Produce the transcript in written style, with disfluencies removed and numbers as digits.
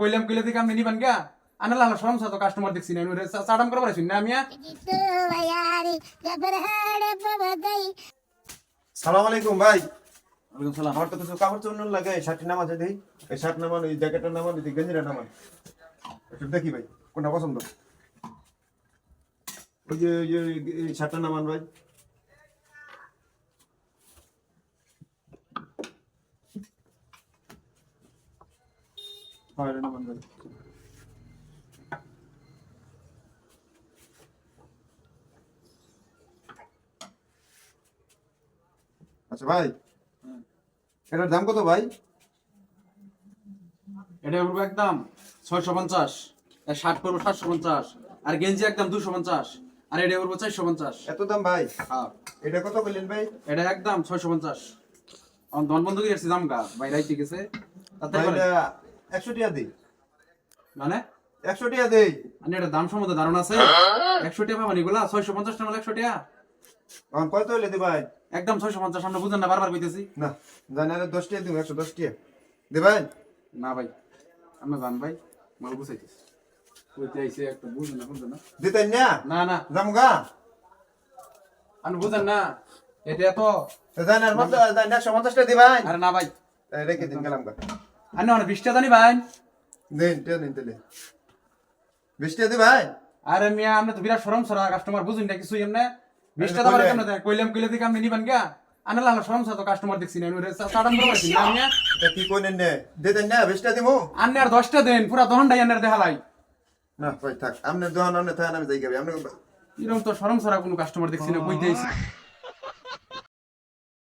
কইলাম কইলে দিকে আপনি নিবেন গা আনা লাল শরম তো কাস্টমার দেখছি না আমি চাটাম করে পারছি না আমি সালাম আলাইকুম ভাই। ওয়ালাইকুম সালাম। আমার তো কিছু কাপড় চোপড় লাগে, এই শার্টটি নামাজে দেই, এই শার্ট নামান, এই জ্যাকেটটা নামান, এই গেঞ্জিটা নামান, একটু দেখি ভাই কোনটা পছন্দ। ওই যে এই শার্টটা নামান ভাই। হ্যাঁ এটা নামান ভাই। আচ্ছা ভাই, এটার দাম কত ভাই? এটা পড়বে একদম 650, আর শার্ট পড়বে 750, আর গেঞ্জি একদম 250, আর এটা পড়বে 450। এত দাম ভাই? হ্যাঁ এটা কত বললেন ভাই? এটা একদম 650। অন ধন বন্ধ করে দাম গা ভাই রাইতে গেছে তাতে ভাই করে এটা 100 টাকা দেই, মানে 100 টাকা দেই। আপনি এটা দাম সম্বন্ধে ধারণা আছে? 100 টাকা পাবেন এগুলা 650 টাকা 100 টাকা এখন কত হইলে দি ভাই? একদম 650। সামনে বুঝেন না বারবার কইতেছি না জানি না, 10 টাকা দিন, 110 টাকা দে ভাই। না ভাই আমরা জান ভাই মাল বুঝাইতেছি কইতে আইছে একটা বুঝেন না বুঝেন না দিতেন না? না না জামগা আপনি বুঝেন না এটা তো জানার মতো জানি 150 টাকা দি ভাই। আরে না ভাই তাই রেখে দিন গেলাম গা। আপনি অনেক 20 টাকা জানি ভাই দিন টেন দিন তাহলে 20 টাকা দি ভাই। আরে মিয়া আপনি তো বিরাট শরম সরা কাস্টমার বুঝুন না কিছু এমনে 20 টাকা বারে কেমনে দেয় কইলাম কইলে দিকে আপনি নিবেন গা আনা লাল শরম তো কাস্টমার দেখছি না আমি চাটাম করে পারছি না আমি এটা কি কইনেন নে? দিতেন না 20 টাকা দিমু? আন্নে আর 10টা দেন পুরা দহনটাই আন্নের দেখালাই না ভাই থাক, আমনে দোকান আমনে থাকেন, আমি যাই গাবি আমনে। এরকম তো শরম সরা কোনো কাস্টমার দেখছি না কইতে আইছি